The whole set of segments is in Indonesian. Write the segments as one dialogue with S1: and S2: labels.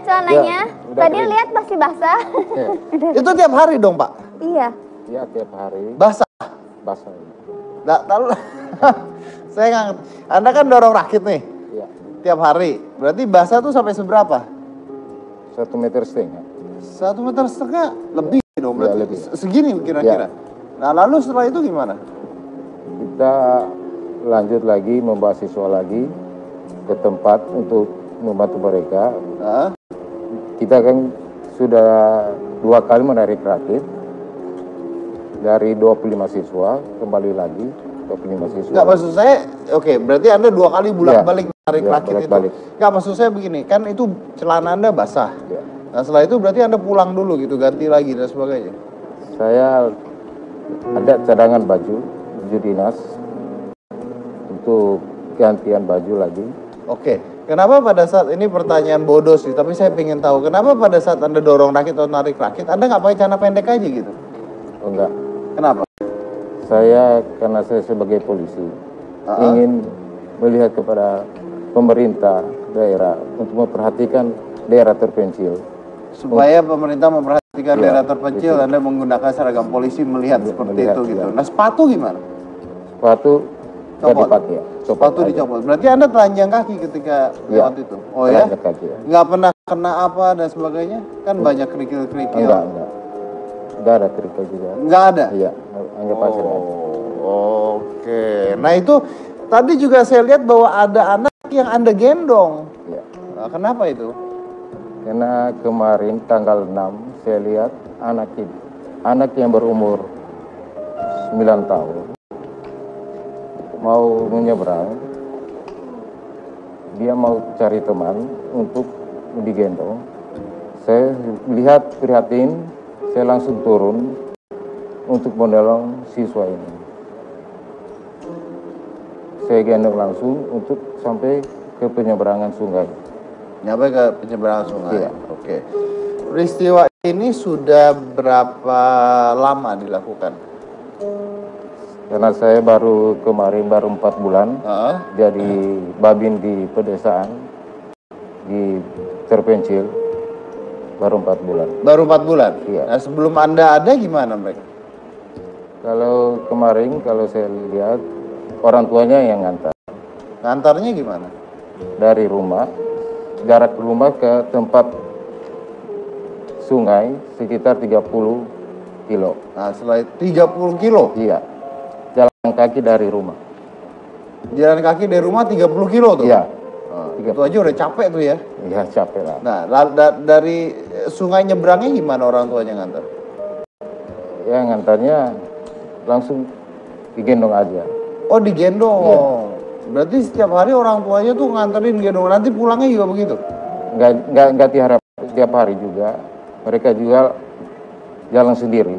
S1: celananya.
S2: Ya,
S1: Tadi
S2: kering.
S1: lihat masih basah.
S2: Ya.
S3: Itu tiap hari dong, Pak?
S1: Iya.
S2: Ya, tiap hari
S3: Basah?
S2: basah.
S3: Nggak tahu. Saya nggak ngerti. Anda kan dorong rakit nih,
S2: Ya,
S3: tiap hari. Berarti basah tuh sampai seberapa?
S2: 1,5 meter.
S3: 1,5 meter lebih dong,
S2: Ya,
S3: berarti
S2: lebih.
S3: segini kira-kira.
S2: Ya.
S3: Nah, lalu setelah itu gimana?
S2: Kita lanjut lagi membawa siswa lagi ke tempat untuk membantu mereka.
S3: Hah?
S2: Kita kan sudah 2 kali menarik rakit dari 25 siswa, kembali lagi 25 siswa.
S3: Nggak, maksud saya, oke, berarti Anda 2 kali bolak-balik narik
S2: Ya,
S3: rakit
S2: bolak-balik.
S3: itu. Nggak, maksud saya begini, kan itu celana Anda basah.
S2: Ya.
S3: Nah, setelah itu berarti Anda pulang dulu gitu, ganti lagi dan sebagainya.
S2: Saya ada cadangan baju dinas untuk gantian baju lagi.
S3: Oke, kenapa pada saat ini pertanyaan bodoh sih, tapi saya ingin tahu, kenapa pada saat Anda dorong rakit atau narik rakit, Anda nggak pakai celana pendek aja gitu?
S2: Oh, enggak.
S3: Kenapa?
S2: Karena saya sebagai polisi ingin melihat kepada pemerintah daerah untuk memperhatikan daerah terpencil.
S3: Supaya pemerintah memperhatikan
S2: Ya,
S3: daerah terpencil,
S2: itu.
S3: Anda menggunakan seragam polisi melihat seperti
S2: Melihat,
S3: itu gitu.
S2: ya.
S3: Nah, sepatu gimana?
S2: Sepatu nggak
S3: Copot.
S2: dipakai.
S3: Sepatu
S2: aja.
S3: dicopot. Berarti Anda telanjang kaki ketika
S2: Ya,
S3: lewat itu? Oh ya?
S2: telanjang kaki, ya.
S3: Nggak pernah kena apa dan sebagainya? Kan banyak kerikil-kerikil.
S2: Enggak. Enggak ada kerikil juga.
S3: Nggak ada?
S2: Iya, hanya pasir aja.
S3: Oke. Nah, itu tadi juga saya lihat bahwa ada anak yang Anda gendong.
S2: Iya.
S3: Nah, kenapa itu?
S2: Karena kemarin tanggal 6 saya lihat anak yang berumur 9 tahun mau menyeberang, dia mau cari teman untuk digendong. Saya lihat prihatin, saya langsung turun untuk menolong siswa ini. Saya gendong langsung untuk sampai ke penyeberangan sungai.
S3: Nyampe ke penyeberangan sungai.
S2: Iya.
S3: Oke. Peristiwa ini sudah berapa lama dilakukan?
S2: Karena saya baru 4 bulan jadi babin di pedesaan di terpencil, baru 4 bulan.
S3: Baru 4 bulan?
S2: Iya.
S3: Nah, sebelum Anda ada gimana mereka?
S2: Kalau kemarin kalau saya lihat orang tuanya yang ngantar
S3: Ngantarnya gimana?
S2: dari rumah, jarak rumah ke tempat sungai sekitar 30 kilo.
S3: Nah, setelah 30 kilo?
S2: Iya, jalan kaki dari rumah.
S3: Jalan kaki dari rumah 30 kilo tuh?
S2: Iya.
S3: Nah, itu aja udah capek tuh ya?
S2: Iya, capek lah.
S3: Nah, dari sungai nyebrangnya gimana orang tuanya ngantar?
S2: Ya, ngantarnya langsung digendong aja.
S3: Oh, digendong?
S2: Iya.
S3: Berarti setiap hari orang tuanya tuh nganterin gendong, nanti pulangnya juga begitu?
S2: Nggak tiap hari juga. Mereka juga jalan sendiri.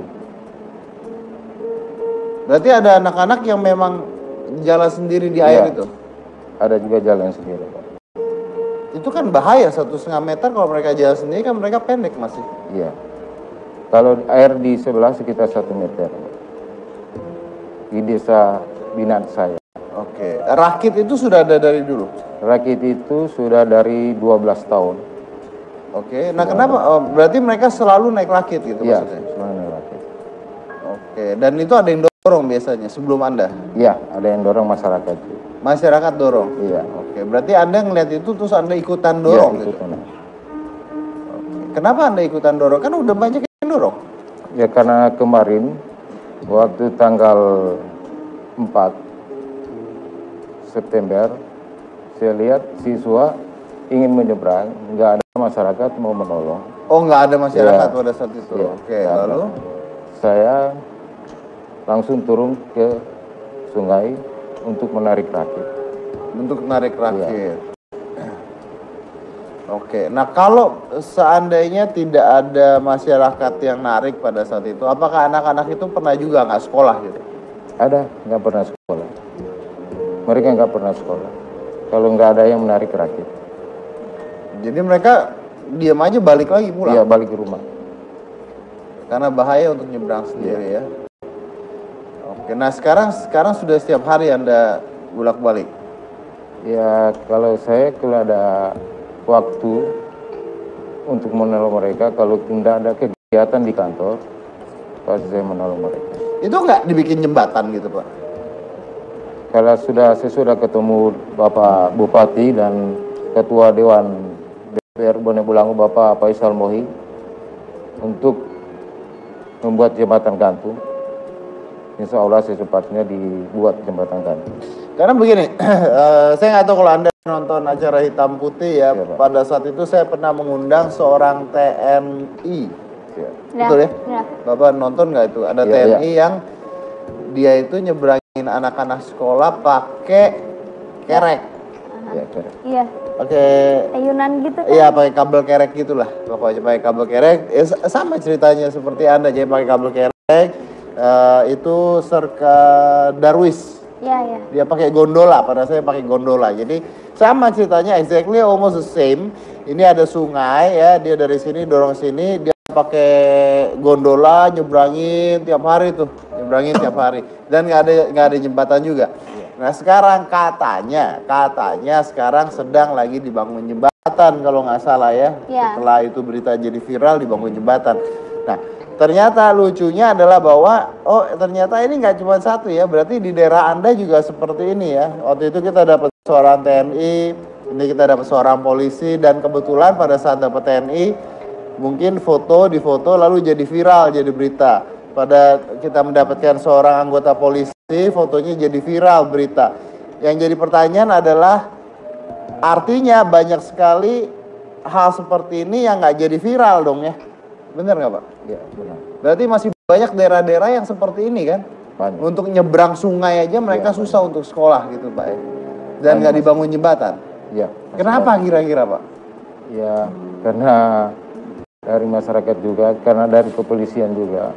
S3: Berarti ada anak-anak yang memang jalan sendiri di air
S2: Iya.
S3: itu?
S2: Ada juga jalan sendiri, Pak.
S3: Itu kan bahaya, 1,5 meter kalau mereka jalan sendiri kan mereka pendek masih.
S2: Iya. Kalau air di sebelah sekitar 1 meter. Di desa binaan saya.
S3: Oke. Rakit itu sudah ada dari dulu?
S2: Rakit itu sudah dari 12 tahun.
S3: Oke. Nah, kenapa? Oh, berarti mereka selalu naik rakit gitu
S2: Iya,
S3: maksudnya?
S2: selalu rakit.
S3: Oke. Dan itu ada yang dorong biasanya sebelum Anda?
S2: Iya, ada yang dorong masyarakat.
S3: Masyarakat dorong?
S2: Iya.
S3: Oke. Berarti Anda ngeliat itu terus Anda ikutan dorong
S2: Iya,
S3: gitu?
S2: ikutan.
S3: Kenapa Anda ikutan dorong? Kan udah banyak yang dorong.
S2: Ya karena kemarin waktu tanggal 4 September saya lihat siswa ingin menyeberang, nggak ada masyarakat mau menolong.
S3: Oh, nggak ada masyarakat
S2: Iya.
S3: pada saat itu?
S2: Iya,
S3: Oke,
S2: nggak ada.
S3: lalu?
S2: Saya langsung turun ke sungai untuk menarik rakit.
S3: Untuk narik rakit. Oke, nah kalau seandainya tidak ada masyarakat yang narik pada saat itu, apakah anak-anak itu pernah juga nggak sekolah gitu?
S2: Ada, nggak pernah sekolah. Mereka nggak pernah sekolah. Kalau nggak ada yang menarik rakit.
S3: Jadi mereka diam aja balik lagi pulang?
S2: Iya, balik ke rumah.
S3: Karena bahaya untuk nyebrang sendiri ya. Oke, nah sekarang sudah setiap hari Anda bolak-balik?
S2: Ya kalau saya kalau ada waktu untuk menolong mereka. Kalau tidak ada kegiatan di kantor, pasti saya menolong mereka.
S3: Itu nggak dibikin jembatan gitu Pak?
S2: Kalau saya sudah ketemu Bapak Bupati dan Ketua Dewan DPR Bone Bolango Bapak Faisal Mohi untuk membuat jembatan gantung. Insya Allah secepatnya dibuat jembatan gantung.
S3: Karena begini, saya nggak tahu kalau Anda nonton acara Hitam Putih ya, pada saat itu saya pernah mengundang seorang TNI.
S2: Ya.
S3: Betul ya? Ya? Bapak nonton nggak itu? Ada TNI yang dia itu nyebrangin anak-anak sekolah pakai kerek.
S2: Ya, kerek.
S1: Iya.
S3: Pakai
S1: ayunan gitu kan?
S3: Iya, pakai kabel kerek gitulah. Pokoknya pakai kabel kerek. Sama ceritanya seperti Anda, jadi pakai kabel kerek. Itu Serka Darwis.
S1: Iya, iya.
S3: Dia pakai gondola, pada saya pakai gondola. Jadi sama ceritanya, exactly almost the same. Ini ada sungai ya, dia dari sini dorong sini, dia pakai gondola nyebrangin tiap hari tuh, nyebrangin tiap hari. Dan nggak ada jembatan juga. Nah sekarang katanya sekarang sedang lagi dibangun jembatan kalau nggak salah ya. Setelah itu berita jadi viral dibangun jembatan. Nah ternyata lucunya adalah bahwa ternyata ini nggak cuma satu ya, berarti di daerah Anda juga seperti ini ya. Waktu itu kita dapat seorang TNI, ini kita dapat seorang polisi, dan kebetulan pada saat dapat TNI mungkin difoto lalu jadi viral, jadi berita. Pada kita mendapatkan seorang anggota polisi, fotonya jadi viral berita. Yang jadi pertanyaan adalah artinya banyak sekali hal seperti ini yang nggak jadi viral dong ya. Benar nggak Pak?
S2: Ya, benar.
S3: Berarti masih banyak daerah-daerah yang seperti ini kan?
S2: Banyak.
S3: Untuk nyebrang sungai aja mereka susah untuk sekolah gitu Pak ya. Dan nggak dibangun jembatan.
S2: Ya.
S3: Kenapa kira-kira Pak?
S2: Ya, karena dari masyarakat juga, karena dari kepolisian juga.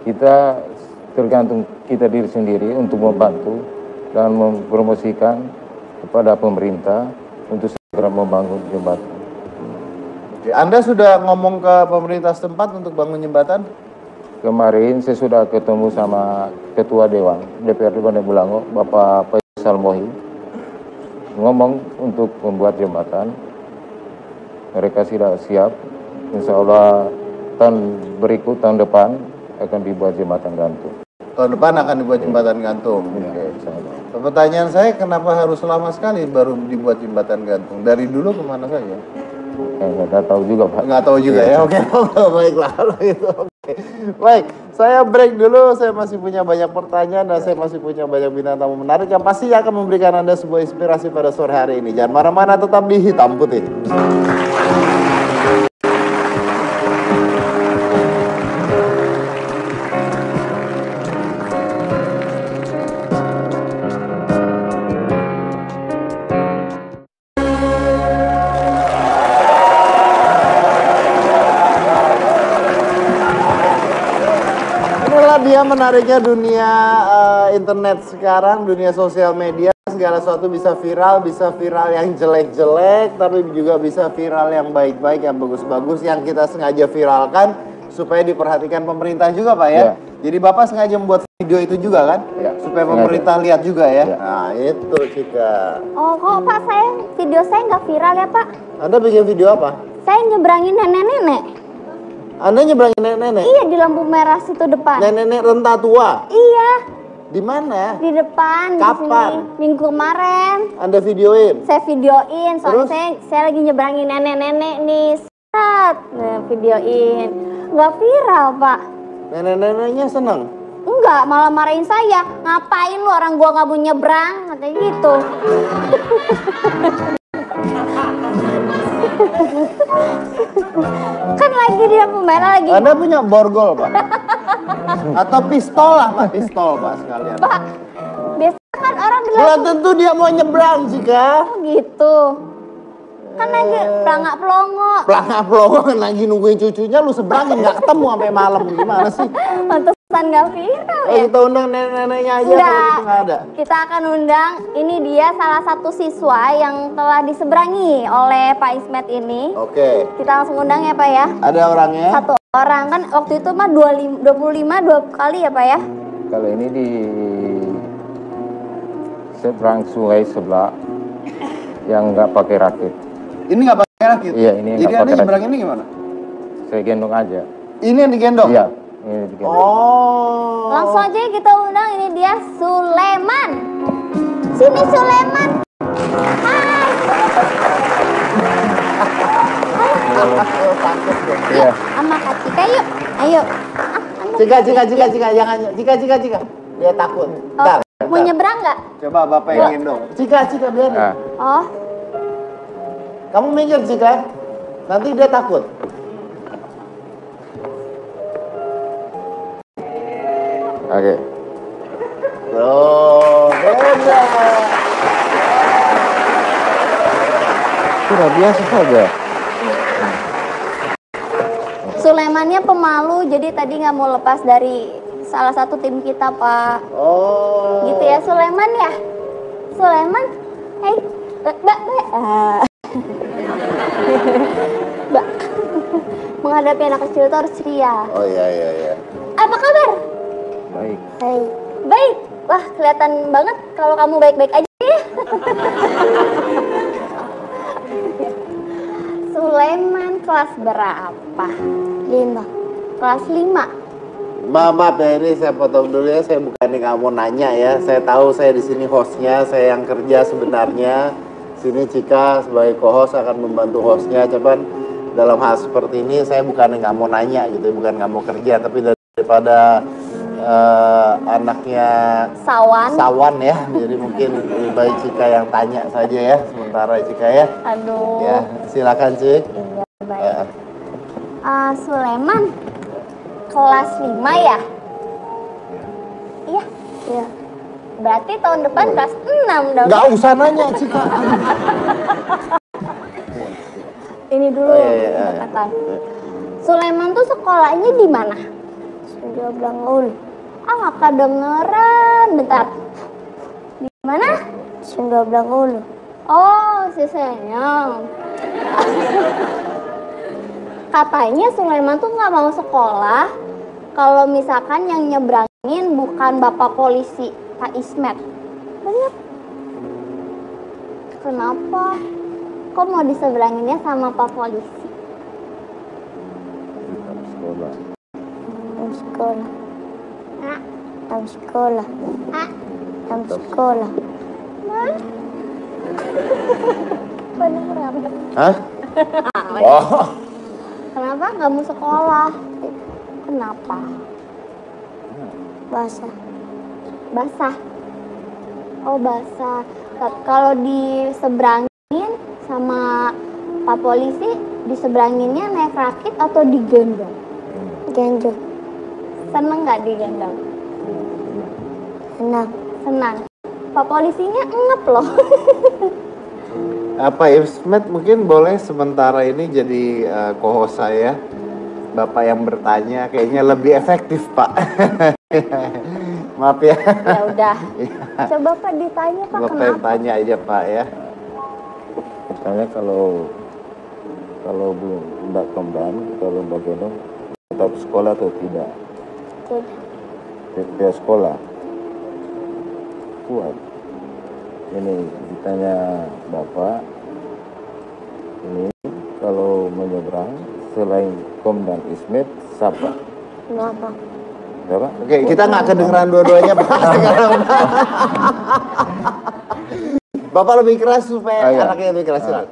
S2: Kita tergantung kita diri sendiri untuk membantu dan mempromosikan kepada pemerintah untuk segera membangun jembatan.
S3: Oke, Anda sudah ngomong ke pemerintah setempat untuk bangun jembatan?
S2: Kemarin saya sudah ketemu sama Ketua Dewan DPRD Bone Bolango, Bapak Faisal Mohi, ngomong untuk membuat jembatan. Mereka sudah siap. Insya Allah tahun depan akan dibuat jembatan gantung.
S3: Tahun depan akan dibuat jembatan gantung.
S2: Ya,
S3: oke. Pertanyaan saya, kenapa harus lama sekali baru dibuat jembatan gantung? Dari dulu kemana saja?
S2: Nggak tahu juga Pak.
S3: Nggak tahu juga ya. Oke, baiklah. Oke. Baik, saya break dulu. Saya masih punya banyak pertanyaan dan saya masih punya banyak bintang tamu menarik yang pasti akan memberikan Anda sebuah inspirasi pada sore hari ini. Jangan mana-mana, tetap di Hitam Putih. Dia menariknya dunia internet sekarang, dunia sosial media, segala sesuatu bisa viral yang jelek-jelek, tapi juga bisa viral yang baik-baik, yang bagus-bagus, yang kita sengaja viralkan supaya diperhatikan pemerintah juga Pak ya. Jadi Bapak sengaja membuat video itu juga kan? Supaya pemerintah lihat juga ya. Nah itu Cika.
S1: Oh kok Pak, video saya nggak viral ya Pak?
S3: Anda bikin video apa?
S1: Saya nyebrangin nenek-nenek.
S3: Anda nyebrangin nenek-nenek?
S1: Iya, di lampu merah situ depan.
S3: Nenek-nenek renta tua?
S1: Iya.
S3: Di mana?
S1: Di depan.
S3: Kapan?
S1: Di sini. Minggu kemarin.
S3: Anda videoin?
S1: Saya videoin, soalnya saya lagi nyebrangin nenek-nenek nih. Videoin. Nggak viral, Pak.
S3: Nenek-neneknya seneng?
S1: Enggak, malah marahin saya. Ngapain lu, orang gua nggak mau nyebrang? Katanya gitu. Kan lagi dia pemerah lagi.
S3: Anda punya borgol Pak? Atau pistol lah Pak, pistol Pak sekalian.
S1: Pak, biasa kan orang bilang.
S3: Belum tentu dia mau nyebrang Cika.
S1: Oh gitu. Kan lagi pelangak pelongo.
S3: Pelangak pelongo kan lagi nungguin cucunya, lu seberangin nggak ketemu sampai malam, gimana sih?
S1: Pantesan nggak viral ya.
S3: Kita undang nenek-neneknya aja kalau itu nggak ada.
S1: Kita akan undang, ini dia salah satu siswa yang telah diseberangi oleh Pak Ismet ini.
S3: Oke.
S1: Kita langsung undang ya Pak ya.
S3: Ada orangnya?
S1: Satu orang, kan waktu itu mah 25 dua kali ya Pak ya.
S2: Kalau ini di seberang sungai sebelah yang nggak pakai rakit.
S3: Ini nggak pakai rakit?
S2: Iya, ini yang
S3: Jadi
S2: nggak
S3: Anda
S2: pakai
S3: nyebrang
S2: rakit.
S3: ini gimana?
S2: Saya gendong aja.
S3: Ini yang digendong?
S2: Iya, ini digendong.
S3: Oh.
S1: Langsung aja kita undang, ini dia Sulaiman. Sini Sulaiman. Hai.
S2: Iya.
S1: Sama Kak Cika yuk. Ayo.
S3: Cika, jangan. Cika. Dia takut. Bentar.
S1: Mau nyebrang nggak?
S3: Coba Bapak yang gendong. Cika, biar.
S2: Nah,
S1: Oh,
S3: Kamu minggir, Cika. Nanti dia takut.
S2: oke.
S3: Tuh, beda.
S2: Sudah biasa saja.
S1: Sulaimannya pemalu, jadi tadi nggak mau lepas dari salah satu tim kita, Pak.
S3: Oh.
S1: Gitu ya, Sulaiman ya? Sulaiman, hei, Mbak. Mbak, menghadapi anak kecil itu harus ceria.
S3: Oh iya.
S1: Apa kabar?
S2: Baik.
S1: Hai. Baik. Wah, kelihatan banget kalau kamu baik-baik aja ya. Sulaiman kelas berapa? 5. Kelas 5.
S3: Maaf ya, ini saya potong dulu ya. Saya bukannya nggak mau nanya ya. Saya tahu saya di sini hostnya, saya yang kerja sebenarnya. Sini Cika sebagai co-host akan membantu hostnya. Cuman dalam hal seperti ini saya bukannya nggak mau nanya gitu, bukan nggak mau kerja, tapi daripada anaknya sawan ya, jadi mungkin lebih baik Cika yang tanya saja ya sementara Cika ya.
S1: Aduh.
S3: Ya, silakan Cik.
S1: Iya, baik. Sulaiman kelas 5 ya? Iya. Iya. Berarti tahun depan kelas 6 dong.
S3: Nggak usah nanya Cika.
S1: Ini dulu
S3: Iya.
S1: pendekatan. Sulaiman tuh sekolahnya di mana? Sunda Blangul. Ah, kedengeran. Bentar. Di mana? Sunda Blangul. Oh, si Senyum. Katanya Sulaiman tuh nggak mau sekolah kalau misalkan yang nyebrangin bukan bapak polisi, Pak Ismet. Bener? Kenapa? Kok mau disebranginnya sama Pak Polisi?
S2: Tetap sekolah.
S1: Sekolah. Sekolah. Sekolah. Beneran.
S3: Hah? Oh.
S1: Kenapa nggak mau sekolah? Kenapa? Basah. Basah. Oh, basah. Kalau diseberangin sama Pak Polisi, disebranginnya naik rakit atau digendong? Gendong. Seneng nggak digendong? Senang. Pak Polisinya ngep loh.
S3: Apa Ismet mungkin boleh sementara ini jadi co-host saya. Bapak yang bertanya kayaknya lebih efektif, Pak. Maaf ya.
S1: Ya udah. Coba Pak ditanya Pak,
S3: Bapak yang
S1: kenapa?
S3: tanya aja Pak ya.
S2: Katanya kalau belum tidak kembali, kalau Mbak gendong tetap sekolah atau tidak? Tidak sekolah. Kuat. Ini ditanya Bapak, ini kalau menyeberang selain Kom dan Ismet, siapa?
S1: Kenapa?
S2: Siapa?
S3: Oke, kita nggak kedengeran dua-duanya Pak sekarang. Bapak lebih keras supaya
S2: iya.
S3: anaknya lebih keras. Silakan.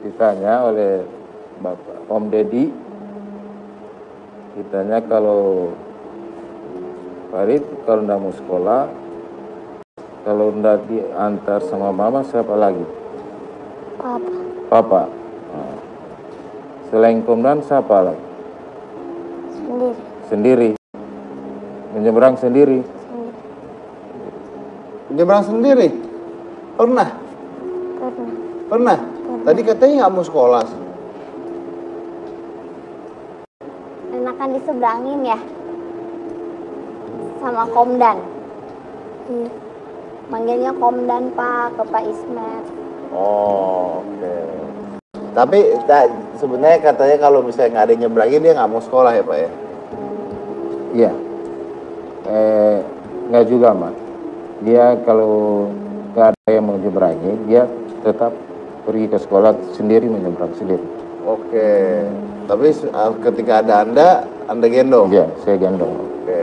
S2: Ditanya oleh Bapak Om Deddy, ditanya kalau Farid kalau nggak mau sekolah, kalau nggak diantar sama mama siapa lagi? Papa. Nah. Selain Komdan siapa lagi? Sendiri. Menyeberang sendiri.
S3: Menyeberang sendiri? Pernah? Pernah? Tadi katanya nggak mau sekolah.
S1: Enakan diseberangin ya? Sama Komdan. Iya. Manggilnya Komdan Pak, ke Pak Ismet.
S3: Oh, oke. Tapi sebenarnya katanya kalau misalnya nggak ada yang nyebrangin dia nggak mau sekolah ya Pak ya?
S2: Iya. Nggak juga, Mak. Dia kalau nggak ada yang menyeberangi, dia tetap pergi ke sekolah sendiri, menyeberang sendiri.
S3: Oke. Tapi ketika ada Anda gendong?
S2: Iya, saya gendong.
S3: Oke.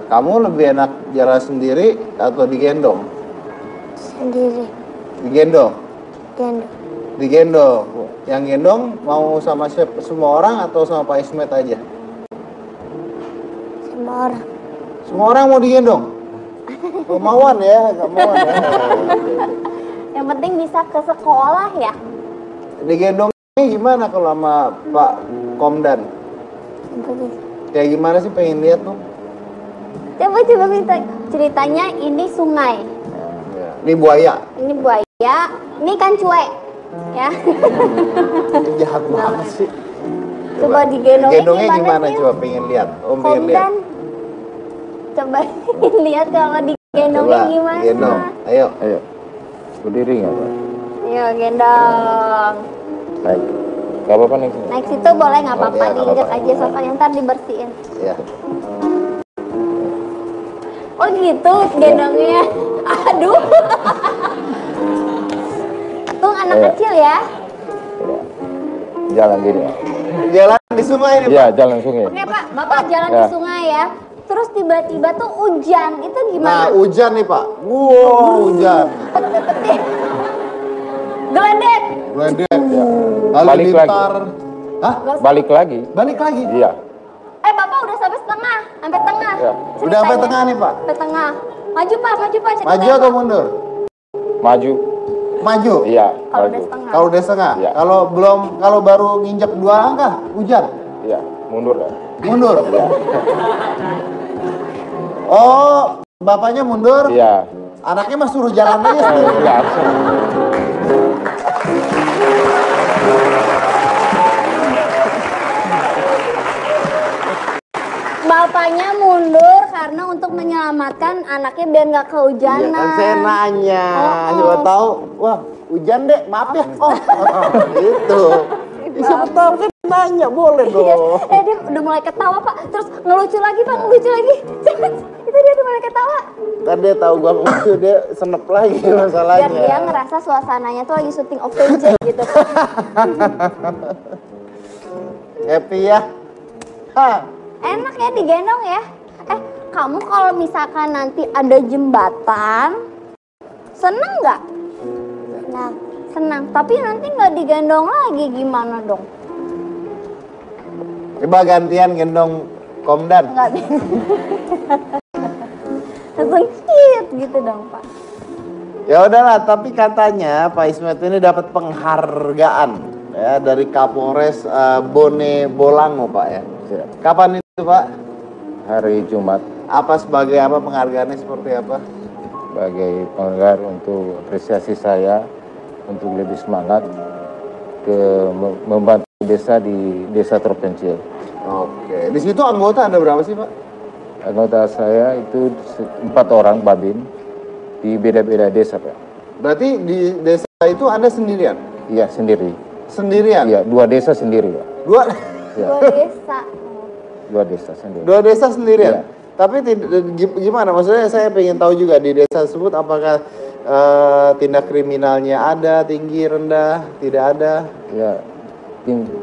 S3: Kamu lebih enak jalan sendiri atau digendong?
S1: Sendiri.
S3: Digendong?
S1: Gendong.
S3: Digendong. Yang gendong mau sama siapa? Semua orang atau sama Pak Ismet aja?
S1: Semua orang.
S3: Semua orang mau digendong? Kemauan ya, kemauan ya.
S1: Yang penting bisa ke sekolah ya.
S3: Digendongnya gimana kalau sama Pak Komdan? Kayak gimana sih, pengen lihat tuh?
S1: Coba minta ceritanya, ini sungai.
S3: Ini buaya.
S1: Ini buaya, ini kan cuek. Ya.
S3: Jahat banget sih.
S1: Coba digendongnya
S3: gimana
S1: sih?
S3: Coba pengen lihat. Om pengen lihat.
S1: Coba lihat kalau digendongnya gimana.
S3: Gendong. Ayo.
S2: Berdiri nggak, Pak?
S1: Ayo gendong.
S2: Naik. Gak apa-apa naik sini.
S1: Naik situ boleh, nggak apa-apa,
S3: Ya,
S1: diinjak aja soalnya ntar dibersihin.
S3: Ya.
S1: Oh gitu gendongnya. Aduh. Tung anak kecil ya.
S2: Ya. Jalan gini.
S3: Jalan di sungai ini,
S2: Iya,
S3: Pak.
S2: jalan sungai.
S1: Oke Pak, Bapak jalan di sungai ya. Terus tiba-tiba tuh hujan, itu
S3: Nah,
S1: gimana?
S3: hujan nih, Pak. Wow, hujan.
S1: Petik-petik. Geledek.
S3: Geledek.
S2: Ya.
S3: Lalu
S2: Balik
S3: lintar. Hah?
S2: Balik lagi.
S3: Balik lagi?
S2: Iya.
S1: Bapak udah sampai setengah, sampai tengah.
S2: Ya.
S3: Udah sampai tengah nih, Pak?
S1: Sampai tengah. Maju Pak, ceritanya.
S3: Maju atau mundur?
S2: Maju.
S3: Maju?
S2: Iya,
S1: Kalau
S2: maju.
S1: udah setengah.
S3: Kalau udah setengah?
S2: Iya.
S3: Kalau baru nginjak 2 langkah, hujan?
S2: Iya, mundur kan?
S3: Mundur?
S2: Iya.
S3: Oh, bapaknya mundur?
S2: Iya.
S3: Anaknya mah suruh jalan aja sendiri.
S2: Iya.
S1: Bapaknya mundur karena untuk menyelamatkan anaknya biar nggak kehujanan.
S3: Iya kan saya nanya, siapa tahu, wah hujan dek, maaf ya. Oh, gitu. Siapa tahu kan nanya, boleh dong.
S1: Dia udah mulai ketawa Pak, terus ngelucu lagi Pak, ngelucu lagi. Itu dia udah mulai ketawa.
S3: Tadi dia tahu gua lucu, dia senep lagi masalahnya.
S1: Biar dia ngerasa suasananya tuh lagi syuting of Vengeance gitu.
S3: Happy ya? Hah.
S1: Enak ya digendong ya. Kamu kalau misalkan nanti ada jembatan, seneng nggak? Senang. Senang. Tapi nanti nggak digendong lagi, gimana dong?
S3: Coba gantian gendong Komdan.
S1: Nggak bisa. Langsung cit gitu dong Pak.
S3: Ya udahlah, tapi katanya Pak Ismet ini dapat penghargaan ya dari Kapolres Bone Bolango, Pak ya. Kapan itu, Pak?
S2: Hari Jumat.
S3: Apa sebagai apa penghargaannya, seperti apa?
S2: Sebagai penghargaan untuk apresiasi saya untuk lebih semangat membantu desa di desa terpencil.
S3: Oke, di situ anggota ada berapa sih, Pak?
S2: Anggota saya itu 4 orang babin di beda-beda desa, Pak.
S3: Berarti di desa itu Anda sendirian?
S2: Iya, sendiri.
S3: Sendirian?
S2: Iya, 2 desa sendiri, Pak.
S3: Ya.
S1: 2 desa.
S2: 2 desa sendiri.
S3: 2 desa sendirian?
S2: Iya.
S3: Tapi gimana? Maksudnya saya ingin tahu juga di desa tersebut apakah tindak kriminalnya ada, tinggi, rendah, tidak ada?
S2: Ya,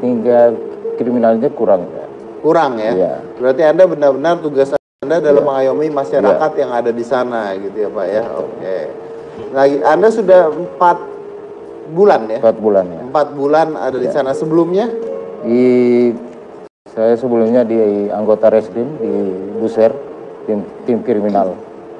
S2: tinggal kriminalnya kurang, ya.
S3: Kurang ya?
S2: Iya.
S3: Berarti Anda benar-benar tugas Anda dalam
S2: Iya.
S3: mengayomi masyarakat yang ada di sana gitu ya, Pak ya? Oke. Lagi Anda sudah 4 bulan ya?
S2: 4 bulan ya.
S3: 4 bulan ada di sana. Sebelumnya?
S2: Saya sebelumnya di anggota Reskrim di Buser, tim kriminal.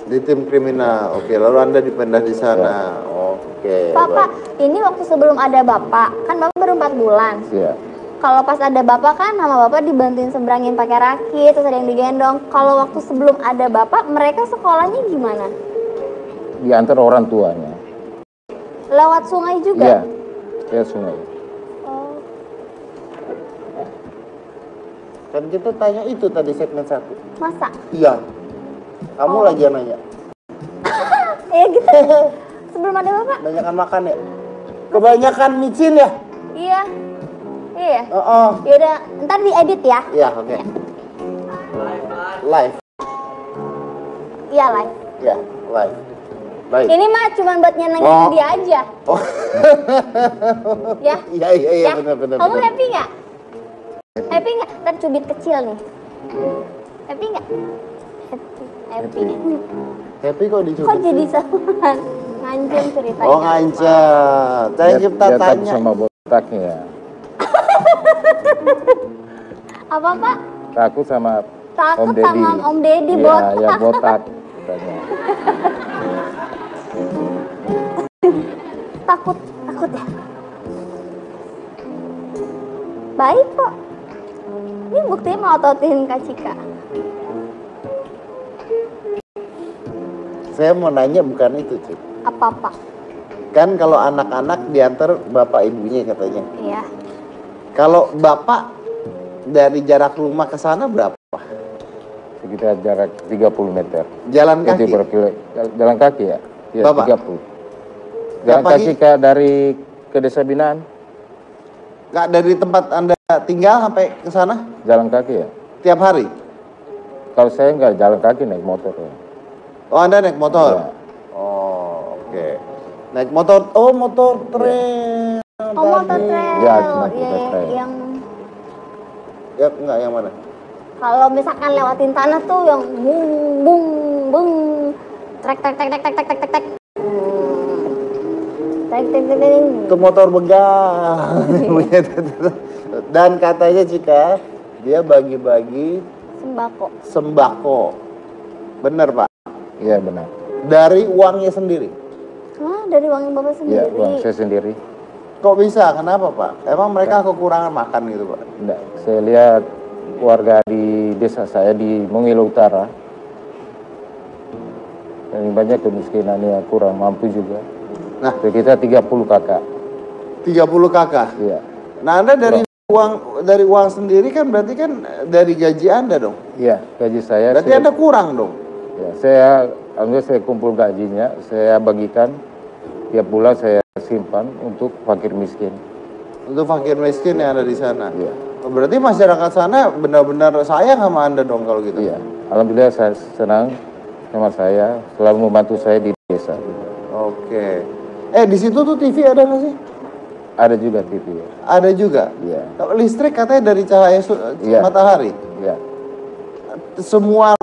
S3: Di tim kriminal. Oke, lalu Anda dipindah di sana. Oke.
S1: Pak, ini waktu sebelum ada Bapak, kan Bapak baru 4 bulan.
S2: Iya.
S1: Kalau pas ada Bapak kan sama Bapak dibantuin seberangin pakai rakit, terus ada yang digendong. Kalau waktu sebelum ada Bapak, mereka sekolahnya gimana?
S2: Diantar orang tuanya.
S1: Lewat sungai juga?
S2: Iya, lewat sungai.
S1: Oh.
S3: Kan kita tanya itu tadi segmen 1.
S1: Masa?
S3: Iya. Kamu lagi yang nanya.
S1: Ya gitu. Sebelum ada Bapak?
S3: Banyakan makan ya? Kebanyakan micin ya?
S1: Iya. Iya.
S3: Oh.
S1: Yaudah, ntar diedit ya?
S3: Iya, oke. Live.
S1: Iya, live.
S3: Ya, live. Baik.
S1: Ini mah cuma buat nyenengin
S3: Oh.
S1: dia aja.
S3: Oh.
S1: Ya.
S3: Iya, benar.
S1: Kamu happy nggak? Happy nggak? Ntar cubit kecil nih. Happy nggak? Happy.
S3: Happy kok dicubit?
S1: Kok jadi sama ngancem ceritanya?
S3: Oh, ngancam. Saya kita
S2: Dia takut
S3: tanya.
S2: sama botaknya ya.
S1: Apa Pak?
S2: Takut sama
S1: Takut
S2: Om Deddy.
S1: sama Om Deddy
S2: Iya,
S1: botak.
S2: ya botak. Katanya.
S1: Takut ya. Baik kok. Ini buktinya mau ototin Kak Cika.
S3: Saya mau nanya bukan itu, Cik.
S1: Apa-apa?
S3: Kan kalau anak-anak diantar bapak ibunya katanya.
S1: Iya.
S3: Kalau bapak dari jarak rumah ke sana berapa?
S2: Sekitar jarak 30 meter.
S3: Jalan kaki?
S2: Jalan kaki ya? Iya,
S3: Bapak?
S2: 30. Jalan
S3: Tiap
S2: kaki
S3: pagi?
S2: dari ke Desa Binaan,
S3: Nggak dari tempat Anda tinggal sampai ke sana?
S2: jalan kaki ya?
S3: Tiap hari?
S2: Kalau saya nggak jalan kaki, naik motor ya.
S3: Oh, Anda naik motor?
S2: Iya.
S3: Oh, oke. Naik motor, oh motor trail.
S1: Oh, motor trail.
S2: Iya, motor
S1: Iya,
S2: trail.
S1: yang
S3: Ya, enggak, yang mana?
S1: kalau misalkan lewatin tanah tuh yang bung bung bung trek trek trek trek trek trek trek trek. Trek trek trek trek.
S3: Itu motor begal. Dan katanya Cika, dia bagi-bagi
S1: Sembako.
S3: sembako. Bener, Pak?
S2: Iya benar.
S3: Dari uangnya sendiri.
S1: Hah, dari uang Bapak
S2: Iya,
S1: sendiri?
S2: uang saya sendiri.
S3: Kok bisa? Kenapa, Pak? Emang mereka kekurangan makan gitu, Pak?
S2: Nggak, saya lihat warga di desa saya di Mongilo Utara, yang banyak kemiskinannya, kurang mampu juga.
S3: Nah,
S2: Kita 30 kakak.
S3: 30 kakak.
S2: Iya.
S3: Nah, Anda dari uang sendiri kan berarti kan dari gaji Anda dong.
S2: Iya, gaji saya.
S3: Berarti
S2: saya,
S3: Anda kurang dong.
S2: ya, alhamdulillah saya kumpul gajinya, saya bagikan tiap bulan, saya simpan untuk fakir miskin.
S3: Untuk fakir miskin yang ada di sana.
S2: Iya.
S3: Oh, berarti masyarakat sana benar-benar sayang sama Anda dong kalau gitu.
S2: Iya. Alhamdulillah saya senang sama saya, selalu membantu saya di desa.
S3: Oke. Di situ tuh TV ada nggak sih?
S2: Ada juga TV ya.
S3: Ada juga.
S2: Iya.
S3: Listrik katanya dari cahaya
S2: Iya.
S3: matahari.
S2: Iya.
S3: Semua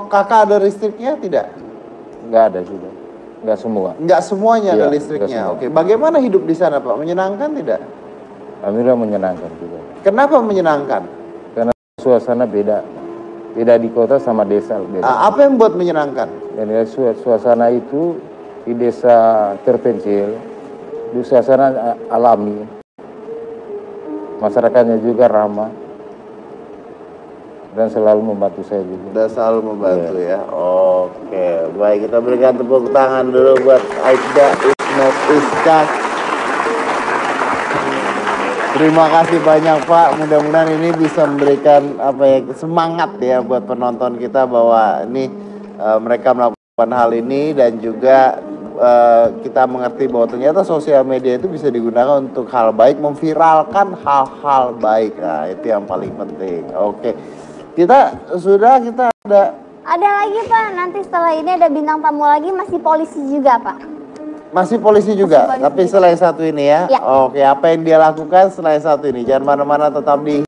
S3: kakak ada listriknya tidak?
S2: Nggak ada juga. Nggak semua.
S3: Nggak semuanya ada
S2: Iya,
S3: listriknya.
S2: nggak
S3: Oke. Bagaimana hidup di sana, Pak? Menyenangkan tidak?
S2: Alhamdulillah menyenangkan juga.
S3: Kenapa menyenangkan?
S2: Karena suasana beda. Beda di kota sama desa. Beda.
S3: Apa yang buat menyenangkan?
S2: Dan ya, suasana itu di desa terpencil, di suasana alami. Masyarakatnya juga ramah. Dan selalu membantu saya juga.
S3: Udah selalu membantu ya. Oke, baik, kita berikan tepuk tangan dulu buat Aida Ismet Iskak. Terima kasih banyak Pak. Mudah-mudahan ini bisa memberikan semangat ya buat penonton kita bahwa ini mereka melakukan hal ini dan juga kita mengerti bahwa ternyata sosial media itu bisa digunakan untuk hal baik, memviralkan hal-hal baik. Nah, itu yang paling penting. Oke. Kita ada
S1: Ada lagi Pak, nanti setelah ini ada bintang tamu lagi, masih polisi juga Pak.
S3: masih polisi juga,
S1: Masih polisi
S3: tapi
S1: juga.
S3: selain satu ini ya.
S1: Ya.
S3: Oke, apa yang dia lakukan selain satu ini? Jangan mana-mana, tetap di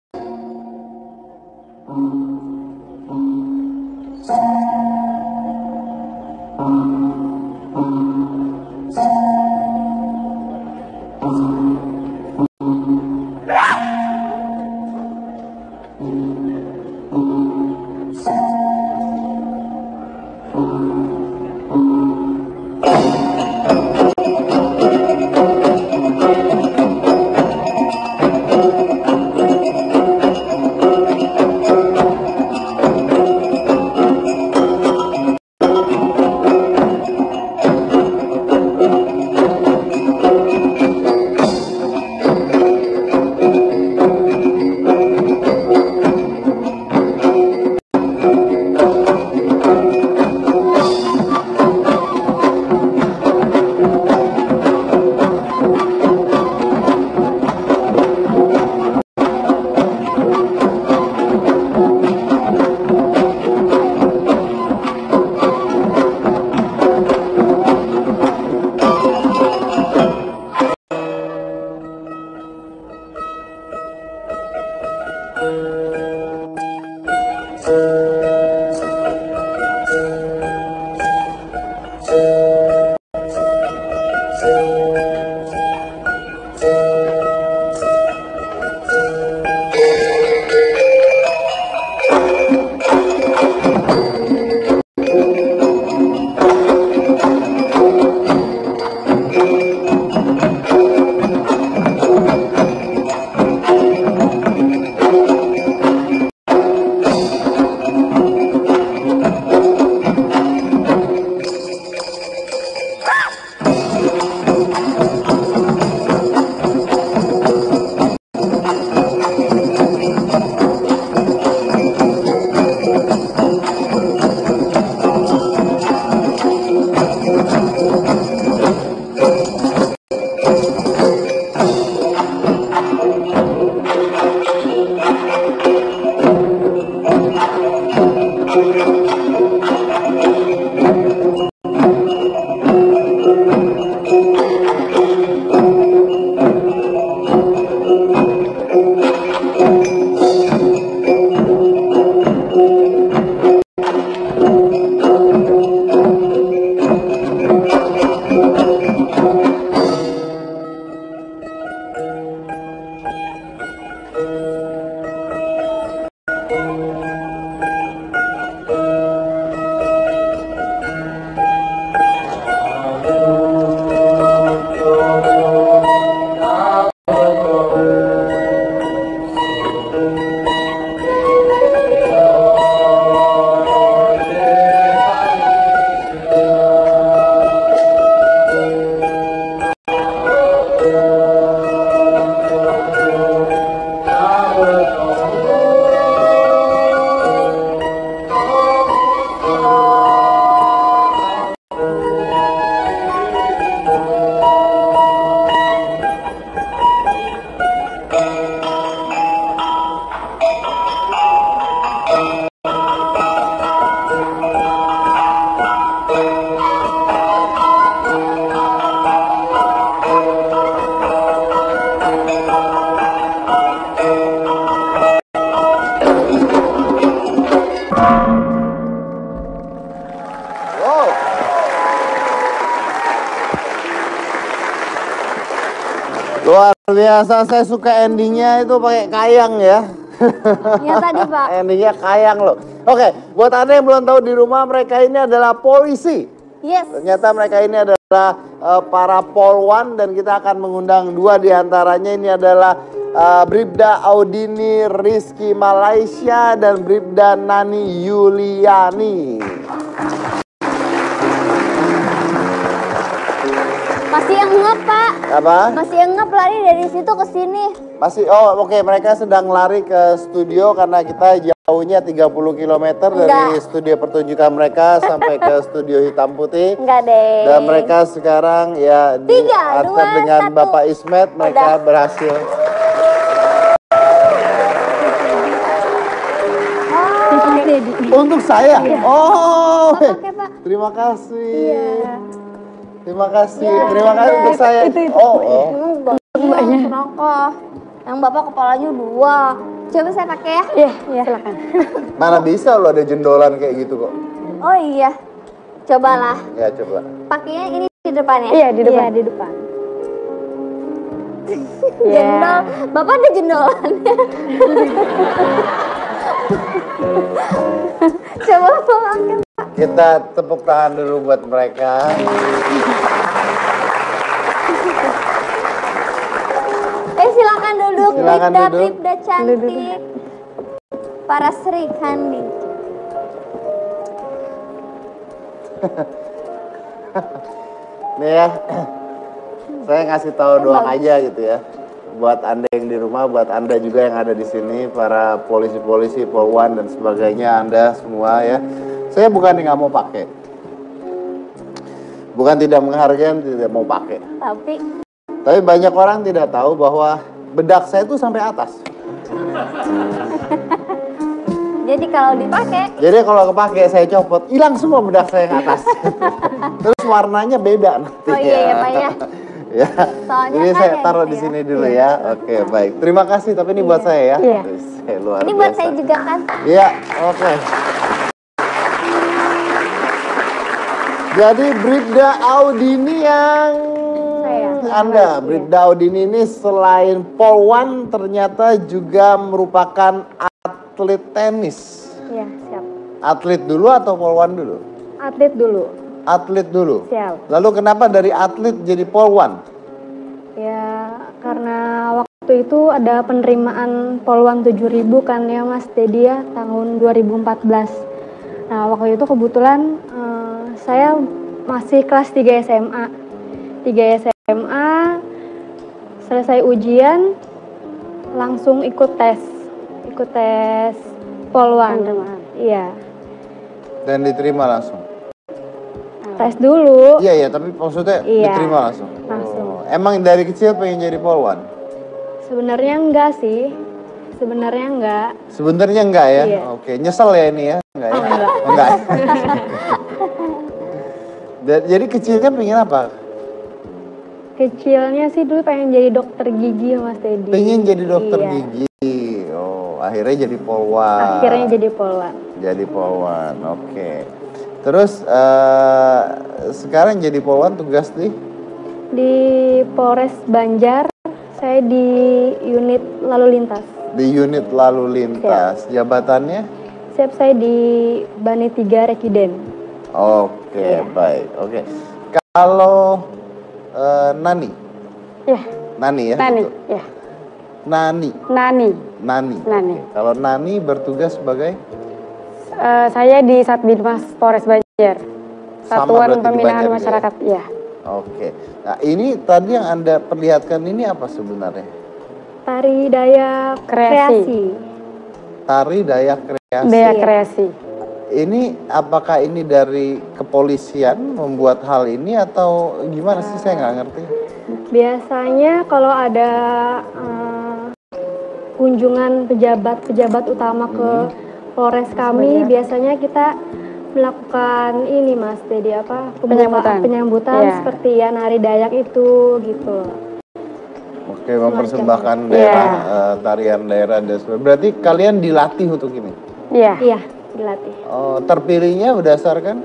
S3: Luar biasa, saya suka endingnya itu pakai kayang ya.
S1: Ya tadi Pak.
S3: Endingnya kayang loh. Oke, buat Anda yang belum tahu di rumah, mereka ini adalah polisi.
S1: Yes.
S3: Ternyata mereka ini adalah para polwan dan kita akan mengundang dua di antaranya. Ini adalah Bribda Audini Rizky Malaysia dan Bribda Nani Yuliani.
S1: Masih yang ngep Pak.
S3: Apa?
S1: Masih yang ngep lari dari situ ke sini.
S3: Masih, oke, mereka sedang lari ke studio karena kita jauhnya 30 km dari studio pertunjukan mereka sampai ke studio Hitam Putih.
S1: Enggak deh.
S3: Dan mereka sekarang ya diantar dengan
S1: 1.
S3: Bapak Ismet, mereka berhasil. Untuk saya? Oh,
S1: Oke Pak.
S3: terima kasih.
S1: Iya.
S3: Terima kasih, terima kasih untuk saya.
S1: Iya, rokok. Yang Bapak kepalanya 2. Coba saya pakai ya.
S4: Iya, silakan.
S3: Mana bisa lo ada jendolan kayak gitu kok.
S1: Oh iya. Cobalah.
S3: Ya coba.
S1: Pakainya ini di depan ya?
S4: Iya, di depan.
S1: Iya, di depan. Jendol. Bapak ada jendolannya. Coba Bapak pakai.
S3: Kita tepuk tangan dulu buat mereka.
S1: Silakan duduk.
S3: Silakan duduk.
S1: Bribda cantik. Para Sri Kandi.
S3: Nih ya, saya ngasih tahu doang aja gitu ya. Buat Anda yang di rumah, buat Anda juga yang ada di sini, para polisi-polisi, polwan dan sebagainya, Anda semua ya. Saya bukan nggak mau pakai, bukan tidak menghargai, tidak mau pakai. Tapi banyak orang tidak tahu bahwa bedak saya itu sampai atas.
S1: Jadi kalau dipakai.
S3: Jadi kalau kepake saya copot, hilang semua bedak saya yang atas. Terus warnanya beda nanti.
S1: Oh iya ya Pak ya.
S3: Ya.
S1: Soalnya
S3: Ini
S1: kan
S3: saya
S1: ya
S3: taruh
S1: gitu
S3: di
S1: ya.
S3: sini dulu ya. Oke, baik. Terima kasih, tapi ini buat saya ya.
S4: Iya.
S3: Luar
S1: Ini buat
S3: biasa.
S1: saya juga kan.
S3: Iya, oke. Jadi Bribda Audini yang Anda, Bribda Audini ini selain polwan ternyata juga merupakan atlet tenis.
S4: Iya, siap.
S3: Atlet dulu atau polwan dulu?
S4: Atlet dulu.
S3: Atlet dulu.
S4: Siap.
S3: Lalu kenapa dari atlet jadi polwan?
S4: Ya, karena waktu itu ada penerimaan Polwan 7.000 kan ya Mas Dedi ya, tahun 2014. Nah, waktu itu kebetulan saya masih kelas 3 SMA. 3 SMA, selesai ujian, langsung ikut tes Polwan. Iya.
S3: Dan diterima langsung?
S4: Tes dulu.
S3: Iya, tapi maksudnya
S4: Iya.
S3: diterima langsung?
S4: Langsung.
S3: Oh. Emang dari kecil pengen jadi polwan?
S4: Sebenarnya enggak sih. Sebenarnya enggak.
S3: Sebenarnya enggak ya?
S4: Iya.
S3: Oke, nyesel ya ini ya? Enggak ya?
S4: Enggak.
S3: Enggak. Jadi kecilnya pengen apa?
S4: Kecilnya sih dulu pengen jadi dokter gigi Mas Dedi.
S3: Pengen jadi dokter
S4: Iya.
S3: gigi. Oh, akhirnya jadi polwan.
S4: Akhirnya jadi polwan.
S3: Jadi polwan, oke. Terus sekarang jadi polwan tugas
S4: Di Polres Banjar, saya di unit lalu lintas.
S3: di unit lalu lintas. Jabatannya?
S4: Siap, saya di Bani 3 Rekiden.
S3: Oke,
S4: Iya.
S3: baik. Oke. Kalau Nani?
S4: Ya,
S3: Nani ya?
S4: Nani.
S3: betul?
S4: Ya,
S3: Nani.
S4: Nani.
S3: Nani.
S4: Nani.
S3: Oke. Kalau Nani bertugas sebagai?
S4: Saya di Satbinmas Polres Banjar.
S3: Sama
S4: Satuan
S3: berarti di
S4: Pembinaan
S3: Banjar juga
S4: Masyarakat. Ya.
S3: Oke. Nah, ini tadi yang Anda perlihatkan ini apa sebenarnya?
S4: Tari Dayak Kreasi.
S3: Tari Dayak Kreasi.
S4: Dayak Kreasi.
S3: Ini apakah ini dari kepolisian membuat hal ini atau gimana sih, saya nggak ngerti.
S4: Biasanya kalau ada kunjungan pejabat utama ke Polres kami, biasanya kita melakukan ini Mas Dedi penyambutan
S1: Iya.
S4: seperti ya nari Dayak itu gitu.
S3: Oke, mempersembahkan daerah tarian daerah dan sebagainya. Berarti kalian dilatih untuk ini?
S4: Iya. Iya, dilatih.
S3: Oh, terpilihnya berdasarkan?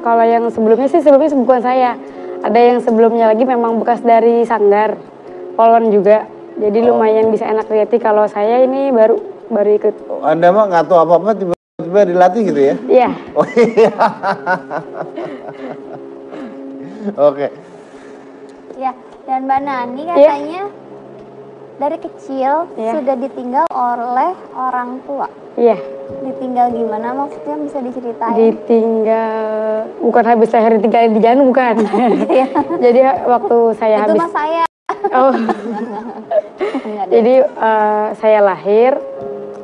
S4: Kalau yang sebelumnya bukan saya, Ada yang sebelumnya lagi memang bekas dari Sanggar, Polwan juga. Jadi lumayan bisa enak lihat. Kalau saya ini baru ikut.
S3: Anda mah nggak tahu apa-apa tiba-tiba dilatih gitu ya?
S4: Iya.
S3: Oh iya. Oke.
S1: Ya, dan Mbak Nani katanya dari kecil sudah ditinggal oleh orang tua.
S4: Iya.
S1: Ditinggal gimana maksudnya, bisa diceritain?
S4: Ditinggal, bukan habis lahir ditinggal di Janu, bukan. Jadi waktu saya
S1: itu
S4: habis.
S1: mah saya.
S4: Oh. Jadi saya lahir,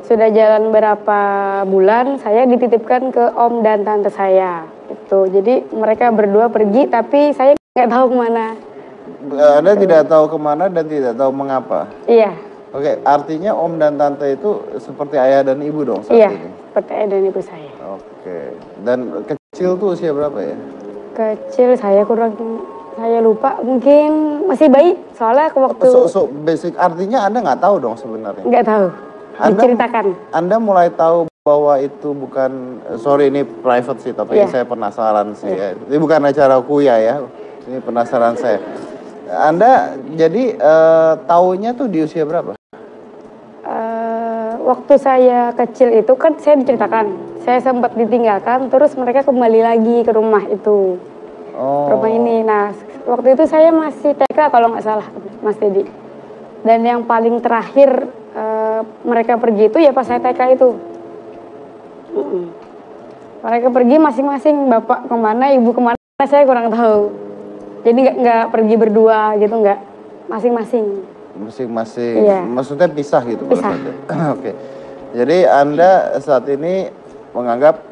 S4: sudah jalan berapa bulan, saya dititipkan ke om dan tante saya. Itu. Jadi mereka berdua pergi, tapi saya nggak tahu kemana.
S3: Anda tidak tahu kemana dan tidak tahu mengapa?
S4: Iya.
S3: Oke, artinya om dan tante itu seperti ayah dan ibu dong saat
S4: iya,
S3: ini?
S4: seperti ayah dan ibu saya.
S3: Oke, dan kecil tuh usia berapa ya?
S4: Kecil saya lupa, mungkin masih bayi, soalnya waktu...
S3: So basic, artinya Anda nggak tahu dong sebenarnya?
S4: Nggak tahu, diceritakan.
S3: Anda mulai tahu bahwa itu bukan, sorry ini private sih, tapi saya penasaran sih ya. Ini bukan acara kuya ya, ini penasaran saya. Anda jadi taunya tuh di usia berapa?
S4: Waktu saya kecil itu kan saya diceritakan, saya sempat ditinggalkan, terus mereka kembali lagi ke rumah itu, rumah ini. Nah, waktu itu saya masih TK kalau nggak salah, Mas Dedi. Dan yang paling terakhir mereka pergi itu ya pas saya TK itu. Mereka pergi masing-masing, bapak kemana, ibu kemana, saya kurang tahu. Jadi nggak pergi berdua gitu, nggak, masing-masing.
S3: Masing-masing,
S4: iya.
S3: Maksudnya pisah gitu?
S4: Pisah.
S3: Oke. Jadi Anda saat ini menganggap